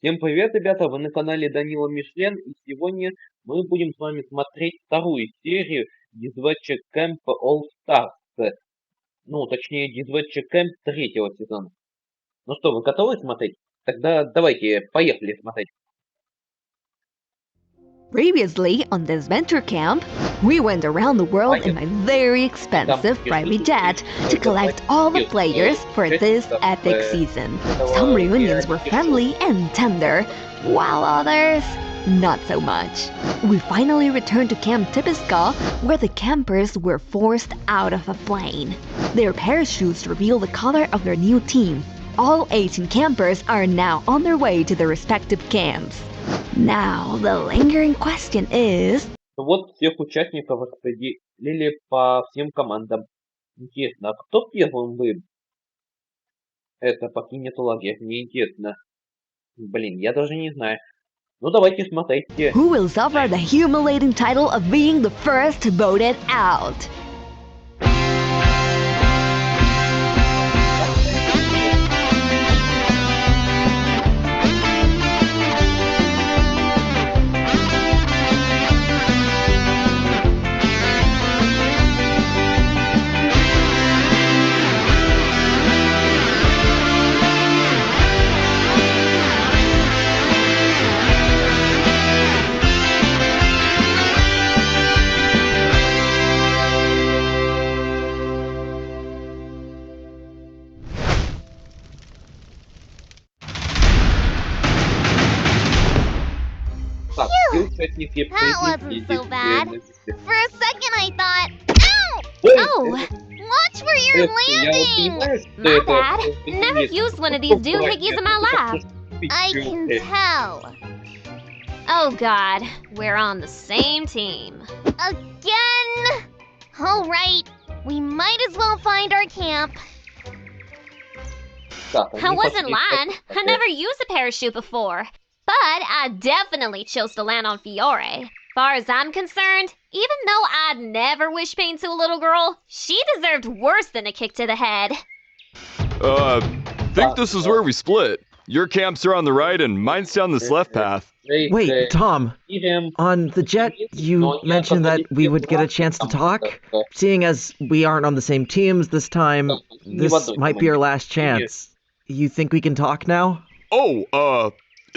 Всем привет, ребята! Вы на канале Данила Мишлен, и сегодня мы будем с вами смотреть вторую серию Disventure Camp All Stars. Ну, точнее, Disventure Camp третьего сезона. Ну что, вы готовы смотреть? Тогда давайте, поехали смотреть. Previously on Disventure Camp, we went around the world in my very expensive private jet to collect all the players for this epic season. Some reunions were friendly and tender, while others, not so much. We finally returned to Camp Tipiska, where the campers were forced out of a plane. Their parachutes reveal the color of their new team. All 18 campers are now on their way to their respective camps. Now, the lingering question is... Вот всех участников распределили по всем командам. Интересно, а кто первым покинет лагерь? Мне интересно. Блин, я даже не знаю. Ну давайте смотреть. Who will suffer the humiliating title of being the first voted out? That wasn't so bad. For a second I thought, ow! Oh, watch where you're landing! My bad. Never used one of these doohickeys in my life. I can tell. Oh god, we're on the same team. Again? Alright, we might as well find our camp. I wasn't lying. I never used a parachute before. But I definitely chose to land on Fiore. Far as I'm concerned, even though I'd never wish pain to a little girl, she deserved worse than a kick to the head. Think this is where we split. Your camps are on the right and mine's down this left path. Wait, Tom, on the jet, you mentioned that we would get a chance to talk? Seeing as we aren't on the same teams this time, this might be our last chance. You think we can talk now? Oh,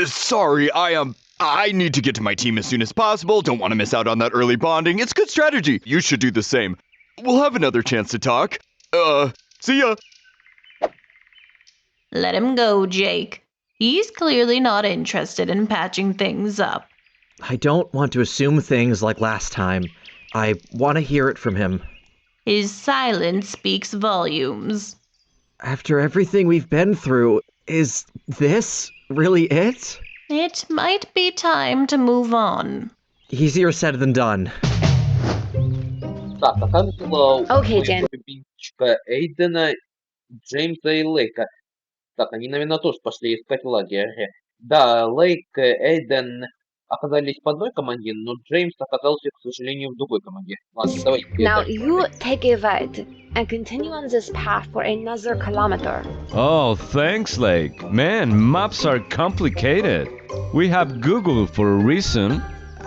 sorry, I need to get to my team as soon as possible. Don't want to miss out on that early bonding. It's good strategy. You should do the same. We'll have another chance to talk. See ya. Let him go, Jake. He's clearly not interested in patching things up. I don't want to assume things like last time. I want to hear it from him. His silence speaks volumes. After everything we've been through, is this really it? It might be time to move on. Easier said than done. Так, а как было Okay, Jen. любимчика Эйдена, Джеймса и Лейка? Так, они, наверное, тоже пошли искать лагерь. Да, Лейк и Эйден оказались в одной команде, но Джеймс оказался, к сожалению, в другой команде. Ладно, давайте. Now you take a right and continue on this path for another kilometer. Oh, thanks, Lake. Man, maps are complicated. We have Google for a reason.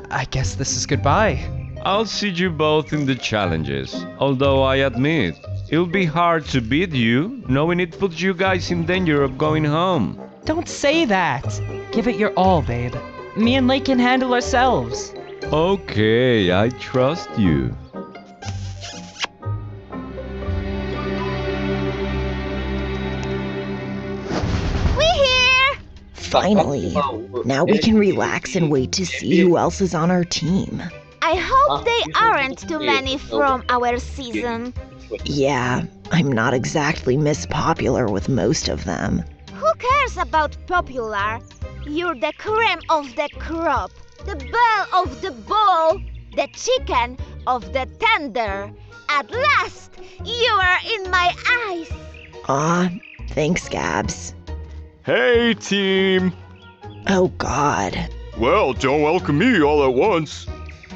I guess this is goodbye. I'll see you both in the challenges. Although I admit, it'll be hard to beat you, knowing it puts you guys in danger of going home. Don't say that. Give it your all, babe. Me and Lake can handle ourselves. Okay, I trust you. We're here! Finally. Now we can relax and wait to see who else is on our team. I hope they aren't too many from our season. Yeah, I'm not exactly Miss Popular with most of them. Who cares about popular? You're the creme of the crop, the belle of the ball, the chicken of the tender. At last, you are in my eyes. Aw, thanks, Gabs. Hey, team. Oh, God. Well, don't welcome me all at once.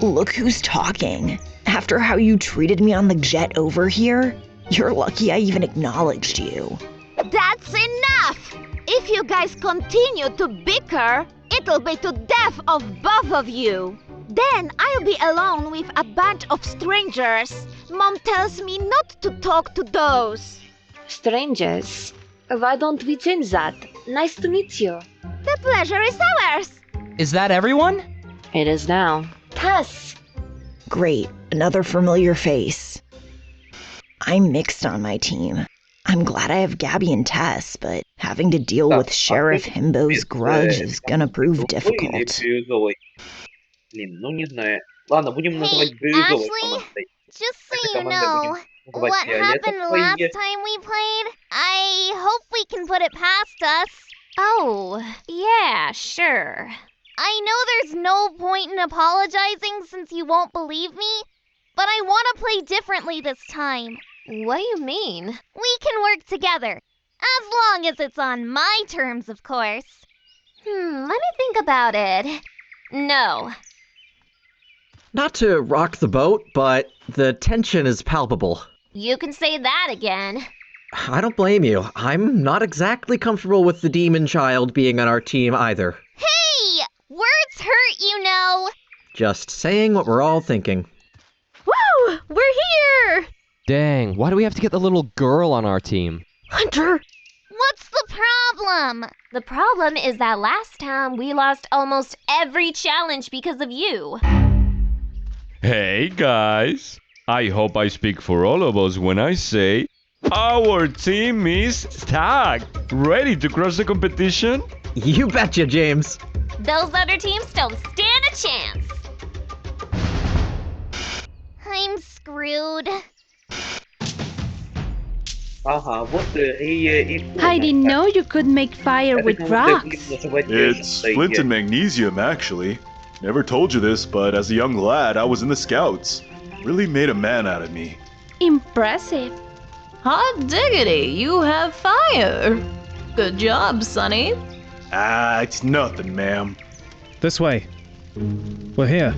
Look who's talking. After how you treated me on the jet over here, you're lucky I even acknowledged you. That's enough! If you guys continue to bicker, it'll be to death of both of you. Then I'll be alone with a bunch of strangers. Mom tells me not to talk to those. Strangers? Why don't we change that? Nice to meet you. The pleasure is ours. Is that everyone? It is now. Tess! Great, another familiar face. I'm mixed on my team. I'm glad I have Gabby and Tess, but having to deal with Sheriff Himbo's grudge is gonna prove difficult. Блин, ну не знаю. Ладно, будем называть бирюзовой командой. Just so Эта you команда know, будем называть what happened фиолетовой. last time we played, I hope we can put it past us. Oh, yeah, sure. I know there's no point in apologizing since you won't believe me, but I want to play differently this time. What do you mean? We can work together, as long as it's on my terms, of course. Let me think about it. No. Not to rock the boat, but the tension is palpable. You can say that again. I don't blame you. I'm not exactly comfortable with the demon child being on our team either. Hey! Words hurt, you know! Just saying what we're all thinking. Woo! We're here! Dang, why do we have to get the little girl on our team? Hunter! What's the problem? The problem is that last time we lost almost every challenge because of you. Hey guys, I hope I speak for all of us when I say our team is stacked, ready to crush the competition. You betcha, James. Those other teams don't stand a chance. I'm screwed. Ага, вот Рия и Коля. I didn't know you could make fire with rocks. It's flint and magnesium, actually. Never told you this, but as a young lad, I was in the Scouts. Really made a man out of me. Impressive. Hot diggity, you have fire. Good job, Sonny. Ah, it's nothing, ma'am. This way. We're here.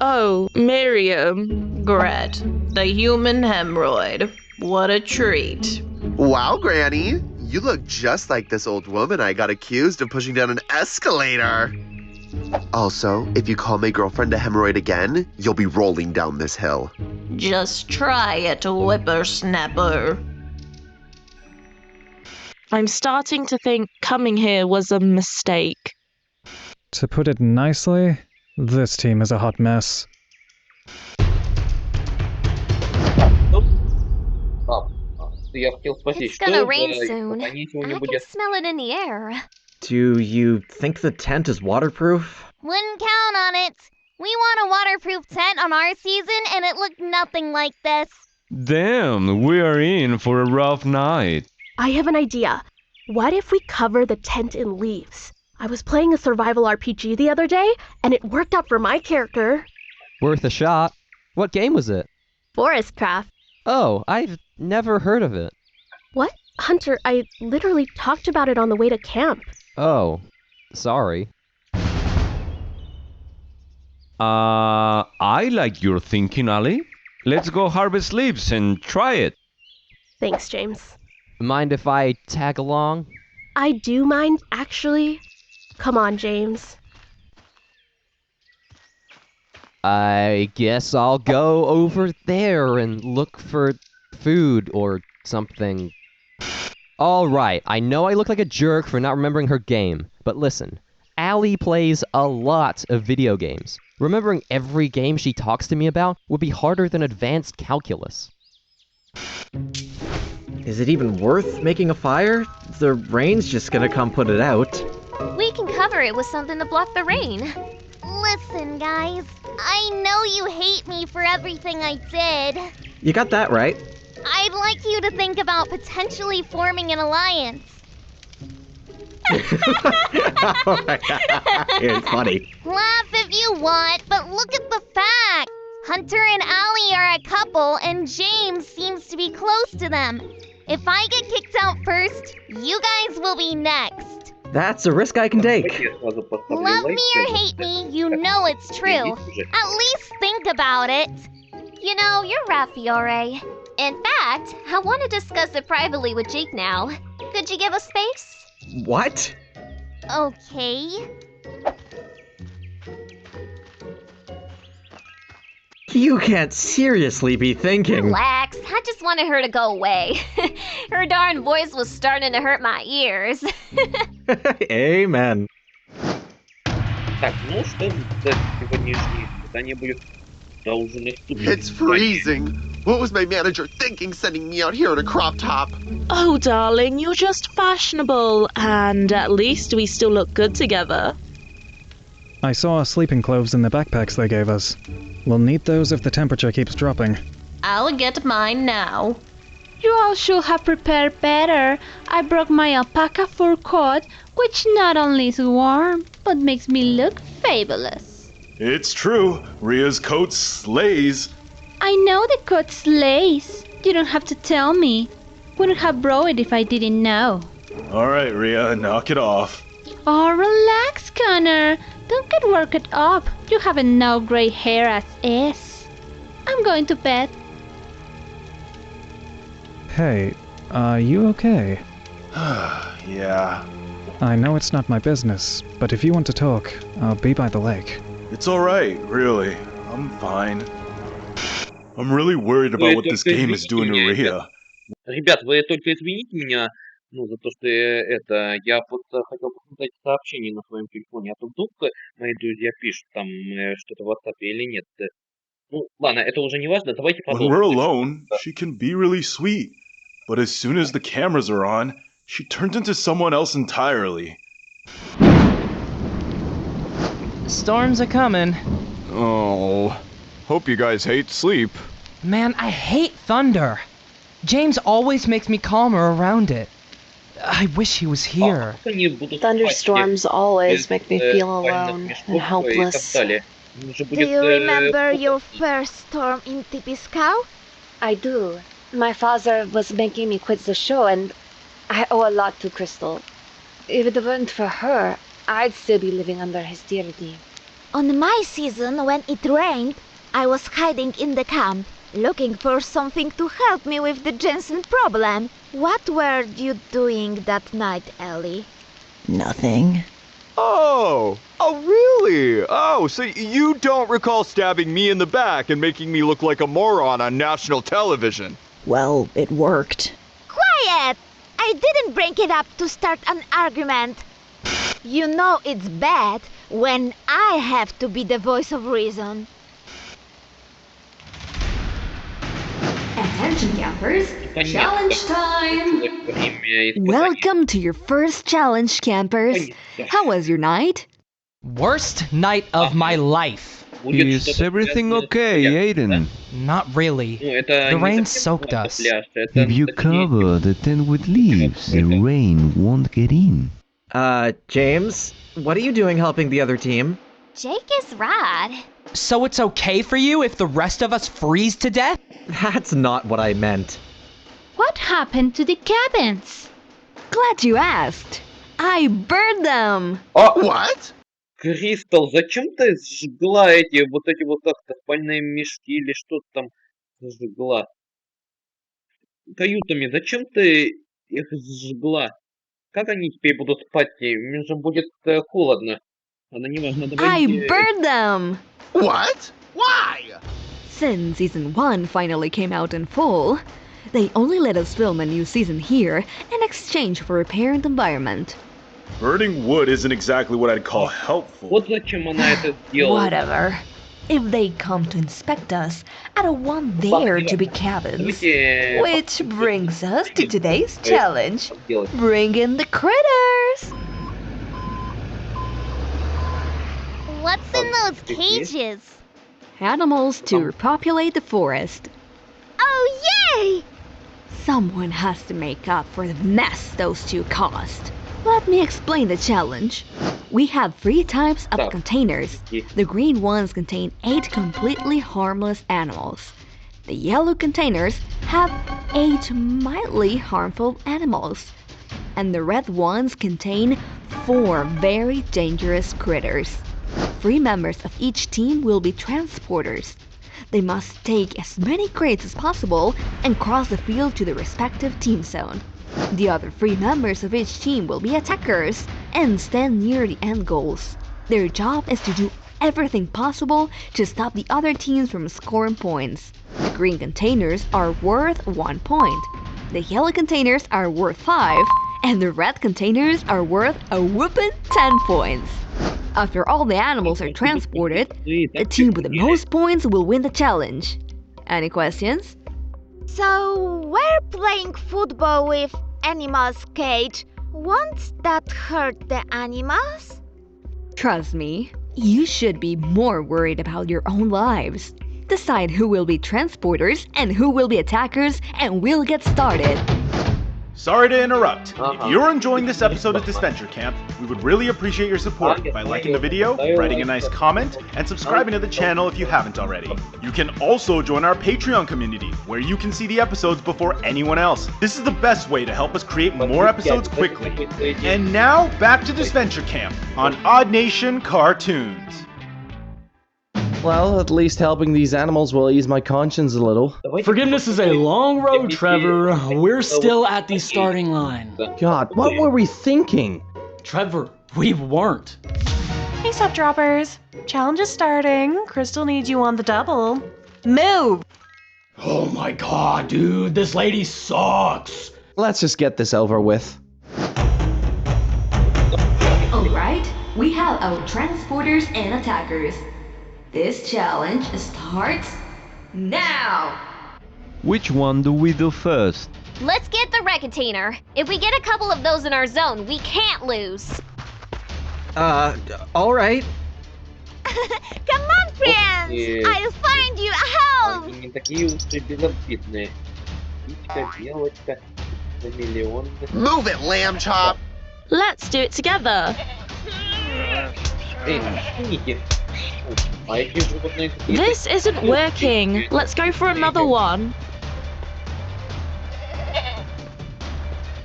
Oh, Miriam. Gret, the human hemorrhoid. What a treat. Wow, Granny. You look just like this old woman I got accused of pushing down an escalator. Also, if you call my girlfriend a hemorrhoid again, you'll be rolling down this hill. Just try it, whippersnapper. I'm starting to think coming here was a mistake. To put it nicely, this team is a hot mess. It's gonna rain soon. I can smell it in the air. Do you think the tent is waterproof? Wouldn't count on it. We want a waterproof tent on our season, and it looked nothing like this. Damn, we are in for a rough night. I have an idea. What if we cover the tent in leaves? I was playing a survival RPG the other day, and it worked out for my character. Worth a shot. What game was it? Forestcraft. Oh, I've never heard of it. What? Hunter, I literally talked about it on the way to camp. Oh, sorry. I like your thinking, Ali. Let's go harvest leaves and try it. Thanks, James. Mind if I tag along? I do mind, actually. Come on, James. I guess I'll go over there and look for food or something. Alright, I know I look like a jerk for not remembering her game, but listen, Allie plays a lot of video games. Remembering every game she talks to me about would be harder than advanced calculus. Is it even worth making a fire? The rain's just gonna come put it out. We can cover it with something to block the rain. Listen, guys. I know you hate me for everything I did. You got that right. I'd like you to think about potentially forming an alliance. Oh my God. It's funny. Laugh if you want, but look at the facts. Hunter and Allie are a couple, and James seems to be close to them. If I get kicked out first, you guys will be next. That's a risk I can take. Love me or hate me, you know it's true. At least think about it. You know, you're right, Fiore. In fact, I want to discuss it privately with Jake now. Could you give us space? What? Okay. You can't seriously be thinking. Relax, I just wanted her to go away. Her darn voice was starting to hurt my ears. Amen. Так, ну что за сегодняшнее испытание будет должен It's freezing. What was my manager thinking sending me out here in a crop top? Oh, darling, you're just fashionable, and at least we still look good together. I saw sleeping clothes in the backpacks they gave us. We'll need those if the temperature keeps dropping. I'll get mine now. You all should have prepared better. I brought my alpaca fur coat, which not only is warm, but makes me look fabulous. It's true. Ria's coat slays. I know the coat slays. You don't have to tell me. Wouldn't have brought it if I didn't know. All right, Ria, knock it off. Oh, relax, Connor. Don't get worked up. You have enough gray hair as is. I'm going to bed. Hey, are you okay? Yeah. I know it's not my business, but if you want to talk, I'll be by the lake. It's alright, really. I'm fine. I'm really worried about what this game is doing to Ria. Ребят, вы только извините меня, ну, за то, что я просто хотел посмотреть сообщения на своем телефоне, а то вдруг мои друзья пишут там что-то в WhatsApp или нет. Ну, ладно, это уже не важно, давайте When продолжим. we're alone, she can be really sweet. But as soon as the cameras are on, she turns into someone else entirely. Storms are coming. Oh, hope you guys hate sleep. Man, I hate thunder. James always makes me calmer around it. I wish he was here. Thunderstorms always make me feel alone and helpless. Do you remember your first storm in Tipiskau? I do. My father was making me quit the show, and I owe a lot to Crystal. If it weren't for her, I'd still be living under his tyranny. On my season, when it rained, I was hiding in the camp, looking for something to help me with the Jensen problem. What were you doing that night, Ellie? Nothing. Oh, really? Oh, so you don't recall stabbing me in the back and making me look like a moron on national television? Well, it worked. Quiet! I didn't bring it up to start an argument. You know it's bad when I have to be the voice of reason. Attention campers, challenge time! Welcome to your first challenge, campers. How was your night? Worst night of my life. Is everything okay, Aiden? Not really. The rain soaked us. If you cover the tent with leaves, the rain won't get in. James, what are you doing helping the other team? Jake is right. So it's okay for you if the rest of us freeze to death? That's not what I meant. What happened to the cabins? Glad you asked. I burned them. What? Кристал, зачем ты сжгла эти вот как-то спальные мешки или что-то там сжгла? Каютами, зачем ты их сжгла? Как они теперь будут спать? Им же будет холодно. Ладно, неважно, I burned them. What? Why? Since season 1 finally came out in full, they only let us film a new season here in exchange for a parent environment. Burning wood isn't exactly what I'd call helpful. Вот зачем она это сделала. Whatever. If they come to inspect us, I don't want there to be cabins. Which brings us to today's challenge. Bring in the critters! What's in those cages? Animals to repopulate the forest. Oh, yay! Someone has to make up for the mess those two caused. Let me explain the challenge. We have 3 types of containers. The green ones contain 8 completely harmless animals. The yellow containers have 8 mildly harmful animals. And the red ones contain 4 very dangerous critters. 3 members of each team will be transporters. They must take as many crates as possible and cross the field to the respective team zone. The other 3 members of each team will be attackers and stand near the end goals. Their job is to do everything possible to stop the other teams from scoring points. The green containers are worth 1 point. The yellow containers are worth 5, and the red containers are worth a whooping 10 points. After all the animals are transported, the team with the most points will win the challenge. Any questions? So, we're playing football with animals' cage. Won't that hurt the animals? Trust me, you should be more worried about your own lives. Decide who will be transporters and who will be attackers, and we'll get started. Sorry to interrupt. If you're enjoying this episode of Disventure Camp, we would really appreciate your support by liking the video, writing a nice comment, and subscribing to the channel if you haven't already. You can also join our Patreon community, where you can see the episodes before anyone else. This is the best way to help us create more episodes quickly. And now, back to Disventure Camp on Odd Nation Cartoons. Well, at least helping these animals will ease my conscience a little. Forgiveness is a long road, Trevor. We're still at the starting line. God, what were we thinking? Trevor, we weren't. Hey, Sup Droppers. Challenge is starting. Crystal needs you on the double. Move! Oh my god, dude, this lady sucks. Let's just get this over with. Alright, we have our transporters and attackers. This challenge starts now! Which one do we do first? Let's get the red container. If we get a couple of those in our zone, we can't lose. Alright. Come on, friends! I'll find you a home! Они не такие уж и безобидные. Птичка, белочка, хамелеон. Move it, lamb chop! Let's do it together. Эй, извините. А эти животные какие-то... This isn't working. Let's go for another one.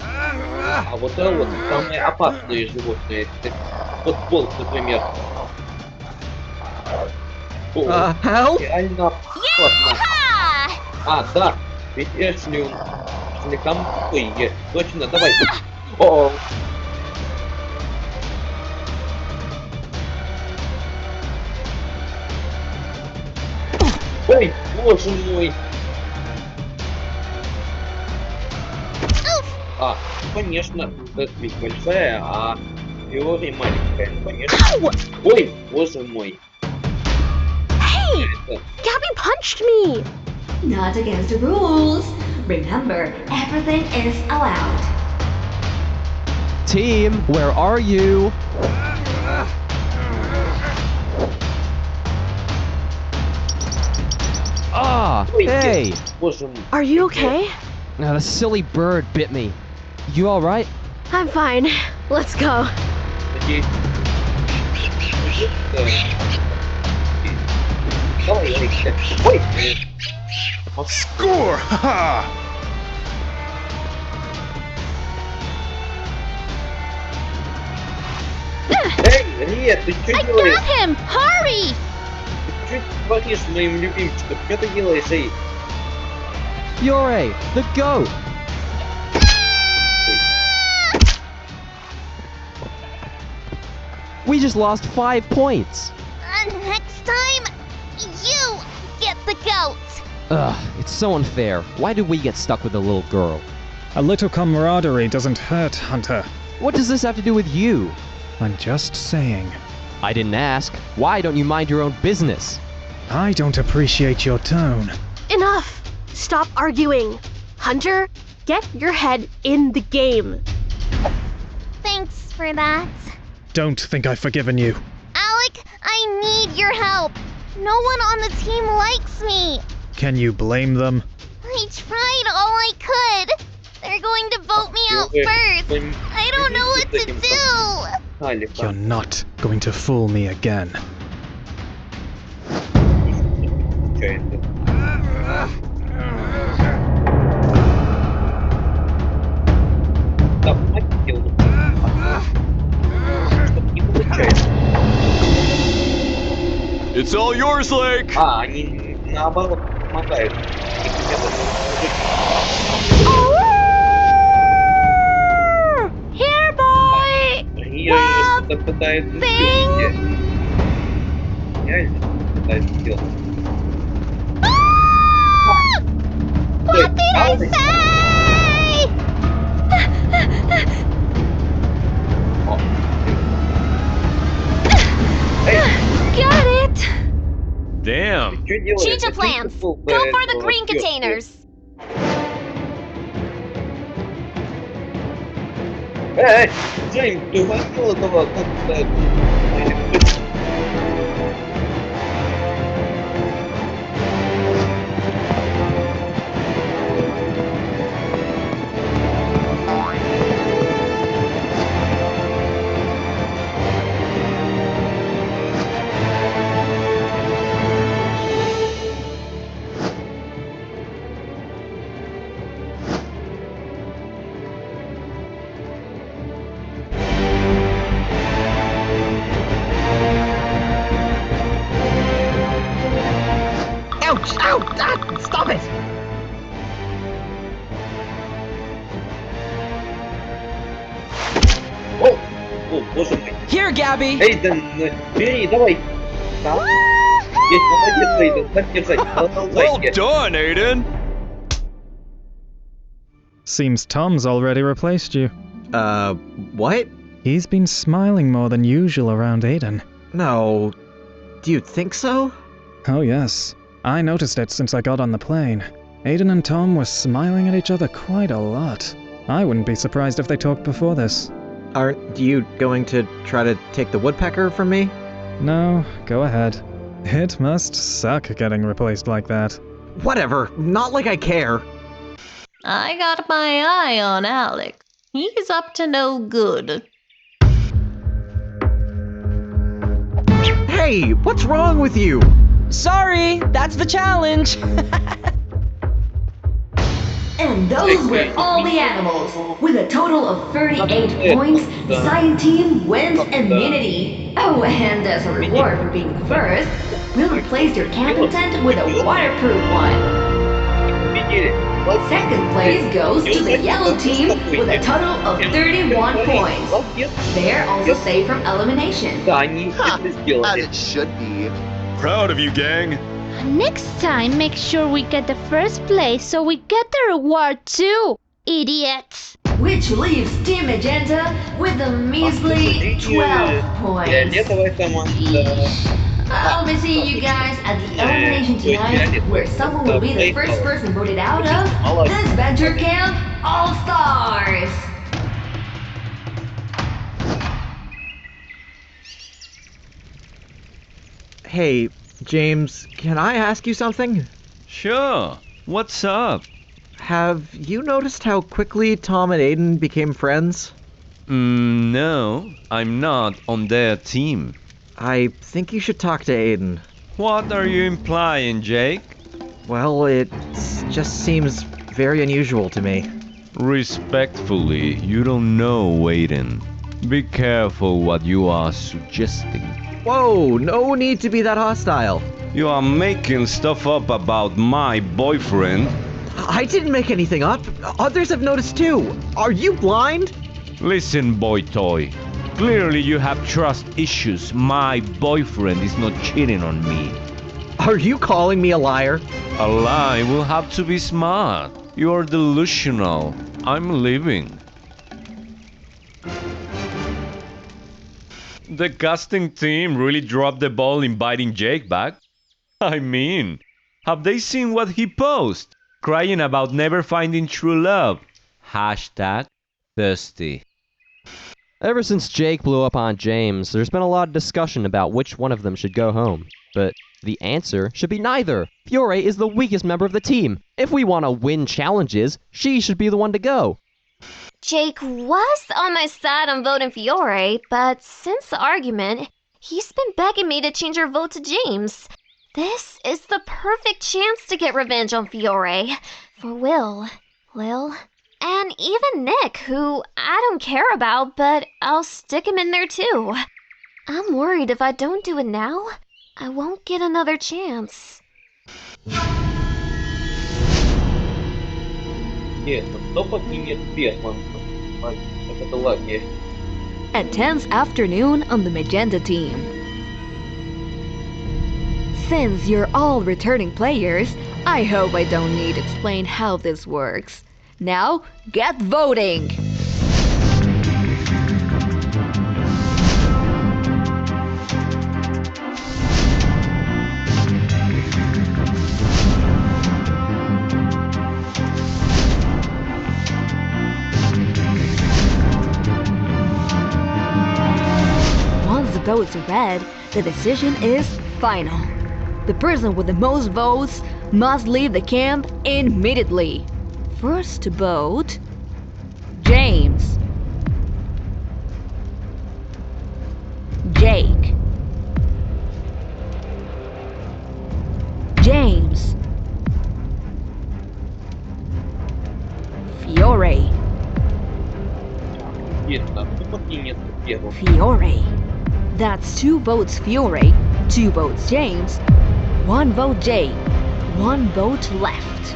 А вот это вот самые опасные животные. Вот волк, например. Help? Реально опасно. А, да. Ведь Эшли комплые. Точно, давай. О. Ой, боже мой. А, конечно, это ведь большая, а теория маленькая, конечно. Ой, боже мой. Hey! Gabby punched me! Not against the rules. Remember, everything is allowed. Team, where are you? Ah, hey! Are you okay? Now the silly bird bit me. You alright? I'm fine. Let's go. Score! Haha! Эй, нет, ты что делаешь? Got him! Hurry! Ты что творишь с моим любимчиком? Что ты делаешь, эй? Yore, the goat! We just lost 5 points. Next time, you get the goat. Ugh, it's so unfair. Why do we get stuck with the little girl? A little camaraderie doesn't hurt, Hunter. What does this have to do with you? I'm just saying. I didn't ask. Why don't you mind your own business? I don't appreciate your tone. Enough! Stop arguing. Hunter, get your head in the game. Thanks for that. Don't think I've forgiven you. Alec, I need your help. No one on the team likes me. Can you blame them? I tried all I could. They're going to vote me out first. I don't know what to do. You're not going to fool me again. It's all yours, Lake! А, они наоборот помогают. что-то пытается сделать. Реально что-то пытается сделать. What did I say? Got it! Damn. Change of plans. Go for the green containers. Эй, Джеймс, ты уводил этого как-то... Ouch! Ow! Ah, stop it! О, боже мой. Here, Gabby! Эйден, бери, давай. Да? Есть, молодец, Эйден, так держать, Well done, Aiden! Seems Tom's already replaced you. What? He's been smiling more than usual around Aiden. No. Do you think so? Oh yes. I noticed it since I got on the plane. Aiden and Tom were smiling at each other quite a lot. I wouldn't be surprised if they talked before this. Aren't you going to try to take the woodpecker from me? No, go ahead. It must suck getting replaced like that. Whatever, not like I care. I got my eye on Alex. He's up to no good. Hey, what's wrong with you? Sorry, that's the challenge. And those were all the animals. With a total of 38 points, the Cyan team wins immunity. Oh, and as a reward for being the first, we'll replace your camping tent with a waterproof one. Second place goes to the yellow team with a total of 31 points. They're also safe from elimination. As it should be. Proud of you, gang. Next time, make sure we get the first place so we get the reward too, idiots. Which leaves Team Magenta with a measly 12 points. I'll be seeing you guys at the elimination tonight, where someone will be the first person voted out of Disventure Camp All-Stars. Hey, James, can I ask you something? Sure. What's up? Have you noticed how quickly Tom and Aiden became friends? No, I'm not on their team. I think you should talk to Aiden. What are you implying, Jake? Well, it just seems very unusual to me. Respectfully, you don't know, Aiden. Be careful what you are suggesting. Whoa, no need to be that hostile. You are making stuff up about my boyfriend. I didn't make anything up. Others have noticed too. Are you blind? Listen, boy toy. Clearly you have trust issues. My boyfriend is not cheating on me. Are you calling me a liar? A lie will have to be smart. You are delusional. I'm leaving. The casting team really dropped the ball inviting Jake back. I mean, have they seen what he posted? Crying about never finding true love. Hashtag thirsty. Ever since Jake blew up on James, there's been a lot of discussion about which one of them should go home. But the answer should be neither. Fiore is the weakest member of the team. If we want to win challenges, she should be the one to go. Jake was on my side on voting Fiore, but since the argument, he's been begging me to change her vote to James. This is the perfect chance to get revenge on Fiore. For Will, Lil, and even Nick, who I don't care about, but I'll stick him in there too. I'm worried if I don't do it now, I won't get another chance. Интересно, кто поднимет первым? Как это лагерь? a tense afternoon on the Magenta team. Since you're all returning players, I hope I don't need to explain how this works. Now, get voting! Once the votes are read, the decision is final. The person with the most votes must leave the camp immediately. First to vote, James, Jake, James, Fiore, Fiore. That's 2 votes Fiore, 2 votes James, 1 vote Jake, 1 vote left.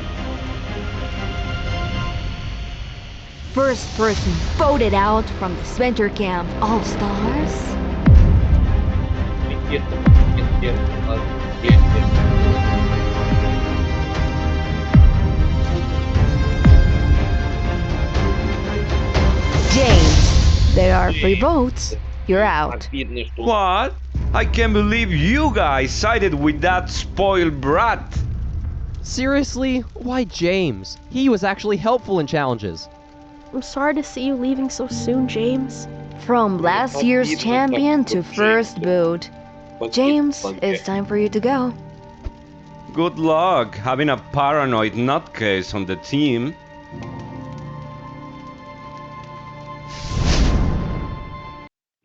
First person voted out from the Disventure Camp All-Stars. James, there are 3 votes. You're out. What? I can't believe you guys sided with that spoiled brat. Seriously? Why James? He was actually helpful in challenges. I'm sorry to see you leaving so soon, James. From last year's champion to first vote. James, it's time for you to go. Good luck having a paranoid nutcase on the team.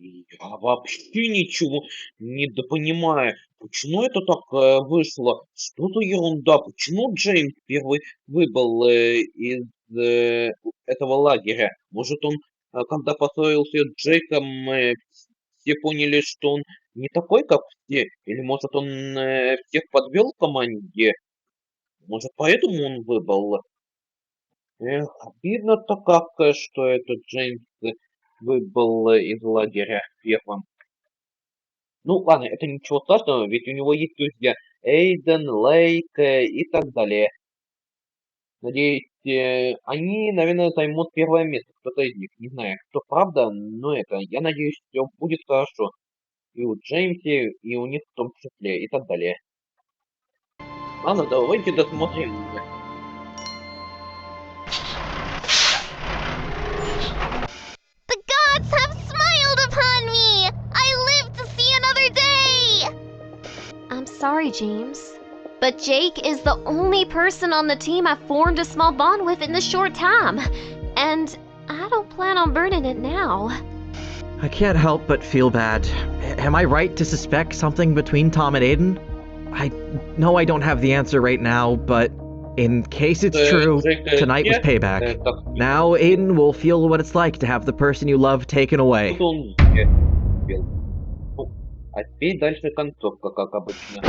Я вообще ничего недопонимаю. Почему это так вышло? Что за ерунда? Почему Джеймс первый выбыл из этого лагеря? Может, он, когда поссорился с Джейком, все поняли, что он не такой, как все? Или, может, он всех подвел в команде? Может, поэтому он выбыл? Эх, обидно-то как, что этот Джеймс выбыл из лагеря первым. Ну, ладно, это ничего страшного, ведь у него есть друзья Эйден, Лейк и так далее. Надеюсь, они, наверное, займут первое место, кто-то из них. Не знаю, кто правда, но я надеюсь, все будет хорошо. И у Джеймса, и у них в том числе, и так далее. Ладно, давайте досмотрим. The gods have smiled upon me! I live to see another day! I'm sorry, James. But Jake is the only person on the team I've formed a small bond with in this short time. And I don't plan on burning it now. I can't help but feel bad. Am I right to suspect something between Tom and Aiden? I know I don't have the answer right now, but in case it's true, tonight was payback. Now Aiden will feel what it's like to have the person you love taken away. А теперь дальше концовка, как обычно.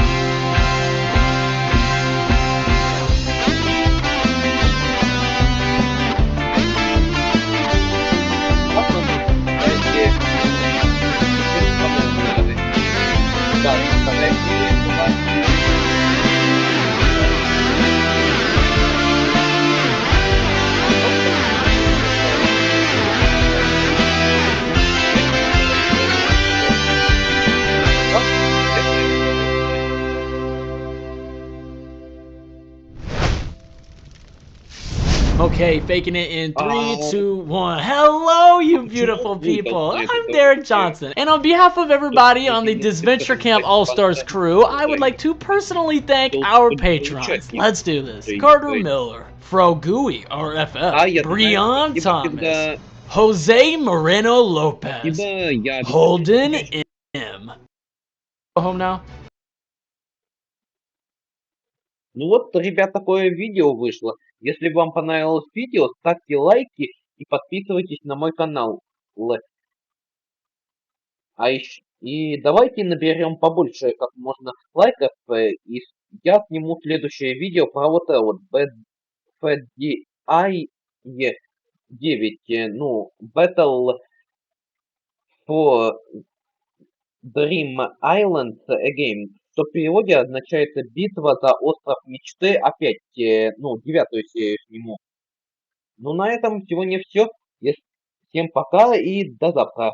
Okay, faking it in 3, 2, 1. Hello, you beautiful people. I'm Derek Johnson, and on behalf of everybody on the Disventure Camp All-Stars crew, I would like to personally thank our patrons. Let's do this. Carter Miller, Fro Gooey, RFF, Breon Thomas, Jose Moreno Lopez, Holden M. Go home now. Ну вот, ребят, такое видео вышло. Если вам понравилось видео, ставьте лайки и подписывайтесь на мой канал. И давайте наберем побольше, как можно, лайков, и я сниму следующее видео про вот это вот BFDI 9, ну, Battle по Dream Island Again, что в переводе означает «Битва за остров мечты». Опять, ну, 9-ю серию сниму. Ну, на этом сегодня все. Всем пока и до завтра.